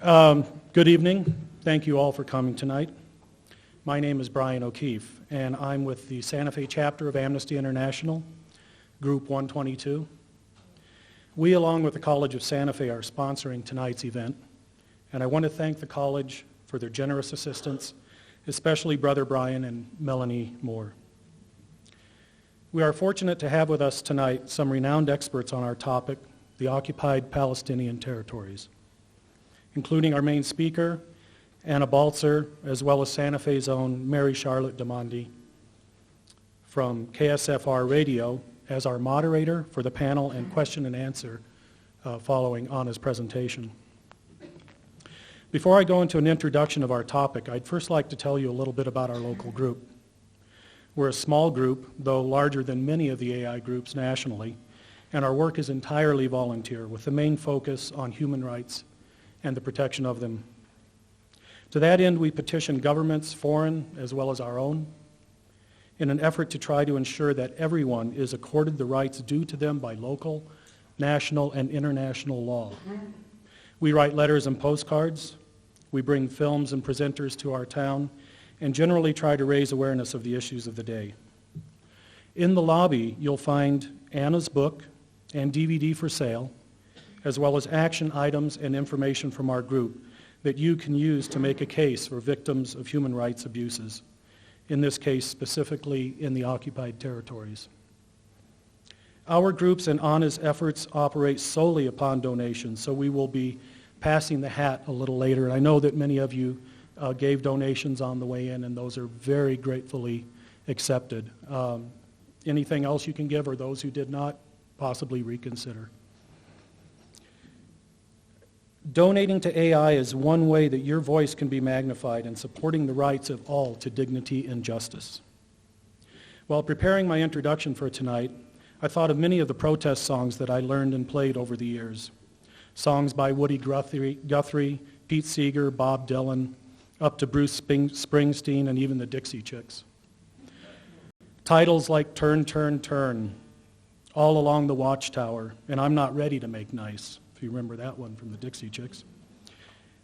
Good evening. Thank you all for coming tonight. My name is Brian O'Keefe, and I'm with the Santa Fe chapter of Amnesty International, Group 122. We, along with the College of Santa Fe, are sponsoring tonight's event, and I want to thank the college for their generous assistance, especially Brother Brian and Melanie Moore. We are fortunate to have with us tonight some renowned experts on our topic, the Occupied Palestinian Territories, including our main speaker, Anna Baltzer, as well as Santa Fe's own Mary Charlotte DeMondi from KSFR Radio as our moderator for the panel and question and answer following Anna's presentation. Before I go into an introduction of our topic, I'd first like to tell you a little bit about our local group. We're a small group, though larger than many of the AI groups nationally, and our work is entirely volunteer with the main focus on human rights and the protection of them. To that end, we petition governments, foreign as well as our own, in an effort to try to ensure that everyone is accorded the rights due to them by local, national, and international law. We write letters and postcards, we bring films and presenters to our town, and generally try to raise awareness of the issues of the day. In the lobby, you'll find Anna's book and DVD for sale, as well as action items and information from our group that you can use to make a case for victims of human rights abuses, in this case specifically in the occupied territories. Our groups and Anna's efforts operate solely upon donations, so we will be passing the hat a little later. And I know that many of you gave donations on the way in, and those are very gratefully accepted. Anything else you can give, or those who did not, possibly reconsider. Donating to AI is one way that your voice can be magnified in supporting the rights of all to dignity and justice. While preparing my introduction for tonight, I thought of many of the protest songs that I learned and played over the years. Songs by Woody Guthrie, Pete Seeger, Bob Dylan, up to Bruce Springsteen and even the Dixie Chicks. Titles like Turn, Turn, Turn, All Along the Watchtower, and I'm Not Ready to Make Nice, if you remember that one from the Dixie Chicks.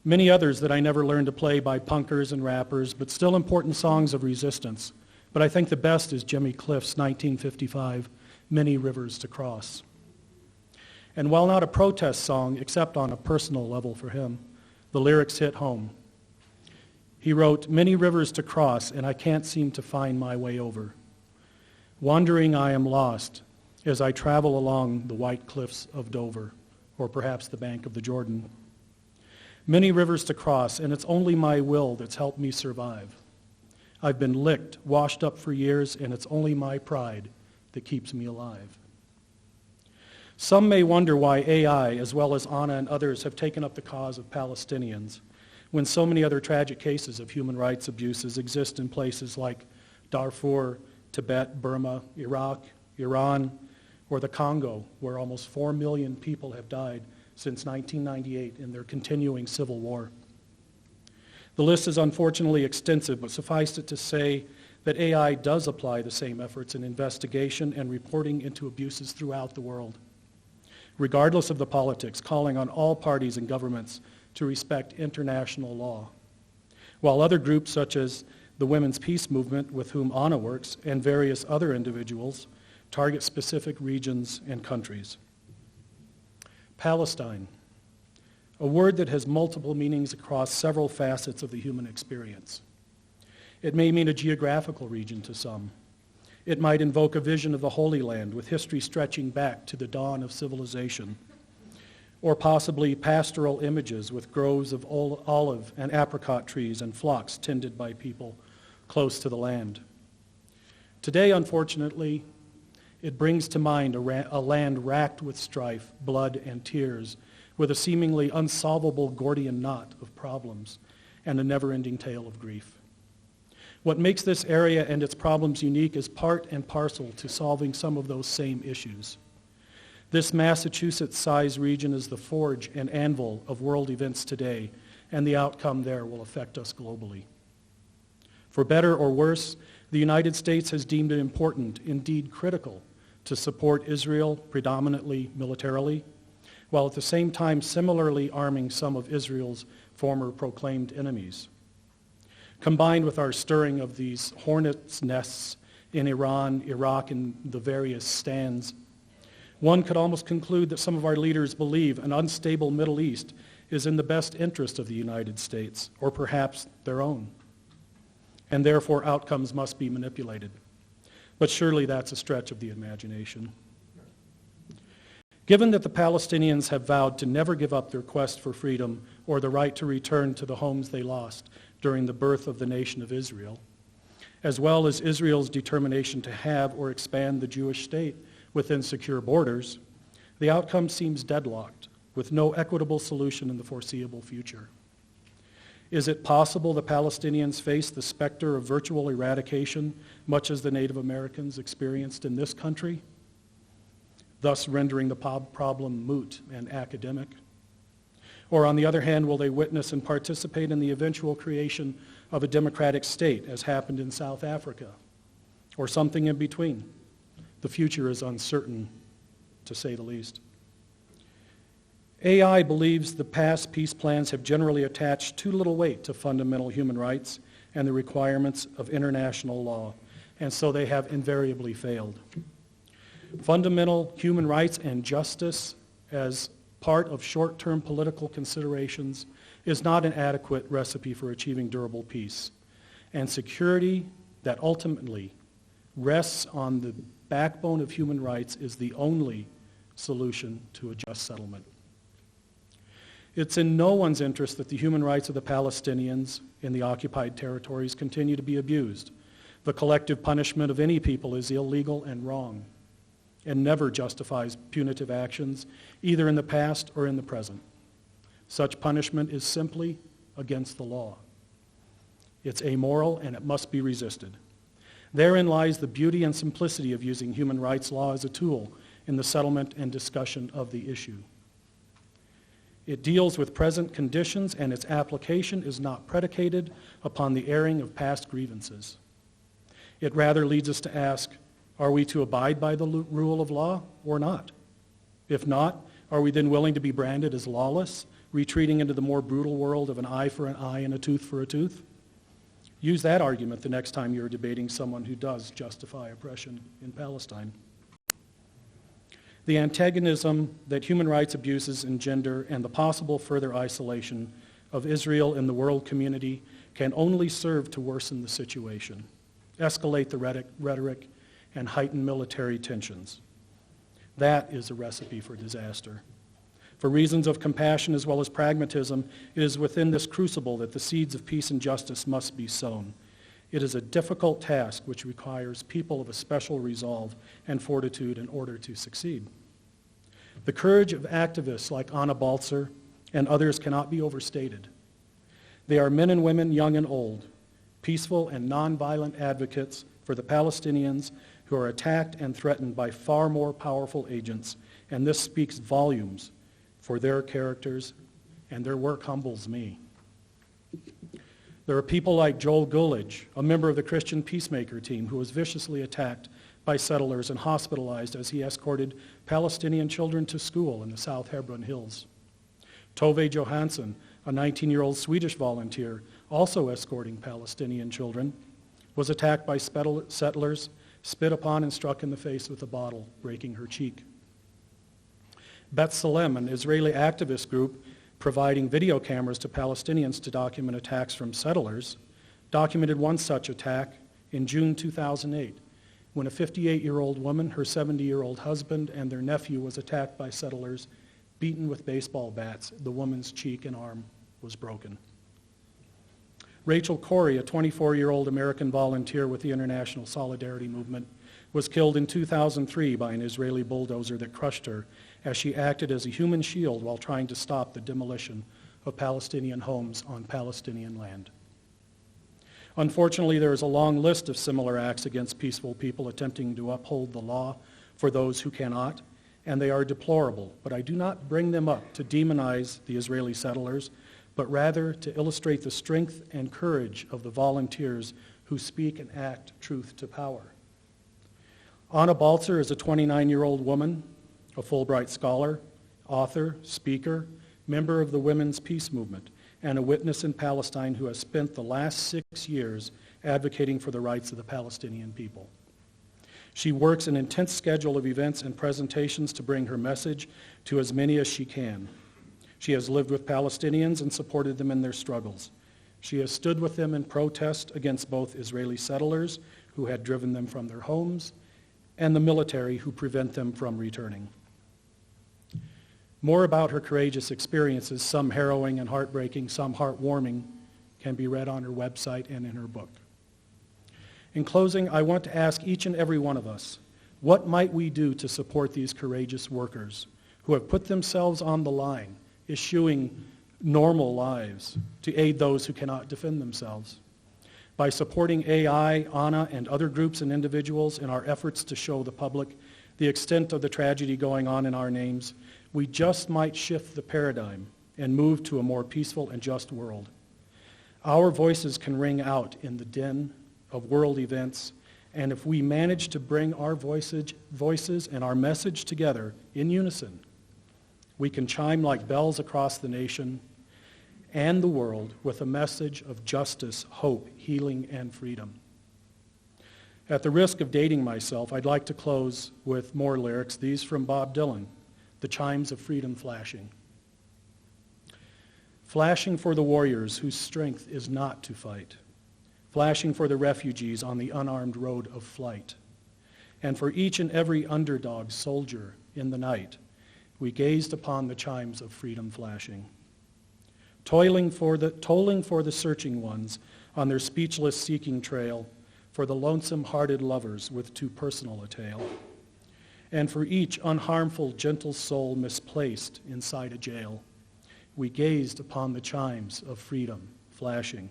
Many others that I never learned to play by punkers and rappers, but still important songs of resistance. But I think the best is Jimmy Cliff's 1955, Many Rivers to Cross. And while not a protest song, except on a personal level for him, the lyrics hit home. He wrote, "Many rivers to cross, and I can't seem to find my way over. Wandering I am lost as I travel along the white cliffs of Dover," or perhaps the bank of the Jordan. "Many rivers to cross, and it's only my will that's helped me survive. I've been licked, washed up for years, and it's only my pride that keeps me alive." Some may wonder why AI, as well as Anna and others, have taken up the cause of Palestinians, when so many other tragic cases of human rights abuses exist in places like Darfur, Tibet, Burma, Iraq, Iran, or the Congo, where almost 4 million people have died since 1998 in their continuing civil war. The list is unfortunately extensive, but suffice it to say that AI does apply the same efforts in investigation and reporting into abuses throughout the world, regardless of the politics, calling on all parties and governments to respect international law, while other groups such as the Women's Peace Movement, with whom Anna works, and various other individuals target specific regions and countries. Palestine, a word that has multiple meanings across several facets of the human experience. It may mean a geographical region to some. It might invoke a vision of the Holy Land with history stretching back to the dawn of civilization, or possibly pastoral images with groves of olive and apricot trees and flocks tended by people close to the land. Today, unfortunately, it brings to mind a land racked with strife, blood, and tears, with a seemingly unsolvable Gordian knot of problems and a never-ending tale of grief. What makes this area and its problems unique is part and parcel to solving some of those same issues. This Massachusetts-sized region is the forge and anvil of world events today, and the outcome there will affect us globally. For better or worse, the United States has deemed it important, indeed critical, to support Israel predominantly militarily, while at the same time similarly arming some of Israel's former proclaimed enemies. Combined with our stirring of these hornets' nests in Iran, Iraq, and the various stands, one could almost conclude that some of our leaders believe an unstable Middle East is in the best interest of the United States, or perhaps their own, and therefore outcomes must be manipulated. But surely that's a stretch of the imagination. Given that the Palestinians have vowed to never give up their quest for freedom or the right to return to the homes they lost during the birth of the nation of Israel, as well as Israel's determination to have or expand the Jewish state within secure borders, the outcome seems deadlocked, with no equitable solution in the foreseeable future. Is it possible the Palestinians face the specter of virtual eradication, much as the Native Americans experienced in this country, thus rendering the problem moot and academic? Or on the other hand, will they witness and participate in the eventual creation of a democratic state, as happened in South Africa, or something in between? The future is uncertain, to say the least. AI believes the past peace plans have generally attached too little weight to fundamental human rights and the requirements of international law, and so they have invariably failed. Fundamental human rights and justice as part of short-term political considerations is not an adequate recipe for achieving durable peace, and security that ultimately rests on the backbone of human rights is the only solution to a just settlement. It's in no one's interest that the human rights of the Palestinians in the occupied territories continue to be abused. The collective punishment of any people is illegal and wrong, and never justifies punitive actions, either in the past or in the present. Such punishment is simply against the law. It's amoral and it must be resisted. Therein lies the beauty and simplicity of using human rights law as a tool in the settlement and discussion of the issue. It deals with present conditions, and its application is not predicated upon the airing of past grievances. It rather leads us to ask, are we to abide by the rule of law or not? If not, are we then willing to be branded as lawless, retreating into the more brutal world of an eye for an eye and a tooth for a tooth? Use that argument the next time you're debating someone who does justify oppression in Palestine. The antagonism that human rights abuses engender and the possible further isolation of Israel in the world community can only serve to worsen the situation, escalate the rhetoric, and heighten military tensions. That is a recipe for disaster. For reasons of compassion as well as pragmatism, it is within this crucible that the seeds of peace and justice must be sown. It is a difficult task which requires people of a special resolve and fortitude in order to succeed. The courage of activists like Anna Baltzer and others cannot be overstated. They are men and women, young and old, peaceful and nonviolent advocates for the Palestinians who are attacked and threatened by far more powerful agents, and this speaks volumes for their characters, and their work humbles me. There are people like Joel Gulich, a member of the Christian Peacemaker team, who was viciously attacked by settlers and hospitalized as he escorted Palestinian children to school in the South Hebron Hills. Tove Johansson, a 19-year-old Swedish volunteer, also escorting Palestinian children, was attacked by settlers, spit upon and struck in the face with a bottle, breaking her cheek. Bet Salem, an Israeli activist group providing video cameras to Palestinians to document attacks from settlers, documented one such attack in June 2008, when a 58-year-old woman, her 70-year-old husband, and their nephew was attacked by settlers, beaten with baseball bats. The woman's cheek and arm was broken. Rachel Corrie, a 24-year-old American volunteer with the International Solidarity Movement, was killed in 2003 by an Israeli bulldozer that crushed her as she acted as a human shield while trying to stop the demolition of Palestinian homes on Palestinian land. Unfortunately, there is a long list of similar acts against peaceful people attempting to uphold the law for those who cannot, and they are deplorable, but I do not bring them up to demonize the Israeli settlers, but rather to illustrate the strength and courage of the volunteers who speak and act truth to power. Anna Baltzer is a 29-year-old woman, a Fulbright scholar, author, speaker, member of the Women's Peace Movement, and a witness in Palestine who has spent the last 6 years advocating for the rights of the Palestinian people. She works an intense schedule of events and presentations to bring her message to as many as she can. She has lived with Palestinians and supported them in their struggles. She has stood with them in protest against both Israeli settlers who had driven them from their homes and the military who prevent them from returning. More about her courageous experiences, some harrowing and heartbreaking, some heartwarming, can be read on her website and in her book. In closing, I want to ask each and every one of us, what might we do to support these courageous workers who have put themselves on the line, eschewing normal lives to aid those who cannot defend themselves? By supporting AI, ANA, and other groups and individuals in our efforts to show the public the extent of the tragedy going on in our names, we just might shift the paradigm and move to a more peaceful and just world. Our voices can ring out in the din of world events, and if we manage to bring our voices and our message together in unison, we can chime like bells across the nation and the world with a message of justice, hope, healing, and freedom. At the risk of dating myself, I'd like to close with more lyrics, these from Bob Dylan, The Chimes of Freedom Flashing. Flashing for the warriors whose strength is not to fight, flashing for the refugees on the unarmed road of flight, and for each and every underdog soldier in the night, we gazed upon the chimes of freedom flashing. Tolling for the searching ones on their speechless seeking trail, for the lonesome-hearted lovers with too personal a tale, and for each unharmful, gentle soul misplaced inside a jail, we gazed upon the chimes of freedom flashing.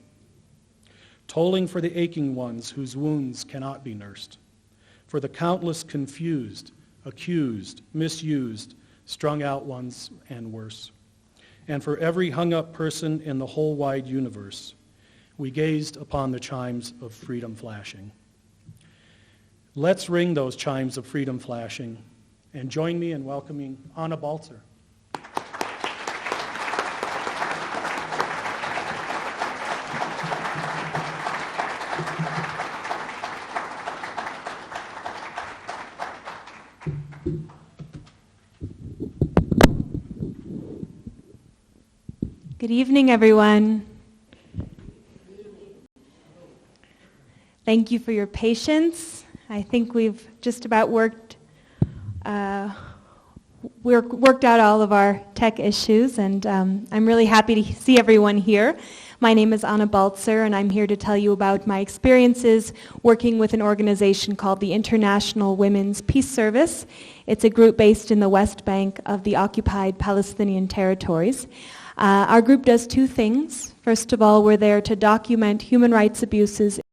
Tolling for the aching ones whose wounds cannot be nursed, for the countless confused, accused, misused, strung out ones and worse, and for every hung-up person in the whole wide universe, we gazed upon the chimes of freedom flashing. Let's ring those chimes of freedom flashing, and join me in welcoming Anna Baltzer. Good evening, everyone. Thank you for your patience. I think we've just about worked out all of our tech issues, and I'm really happy to see everyone here. My name is Anna Baltzer, and I'm here to tell you about my experiences working with an organization called the International Women's Peace Service. It's a group based in the West Bank of the Occupied Palestinian Territories. Our group does two things. First of all, we're there to document human rights abuses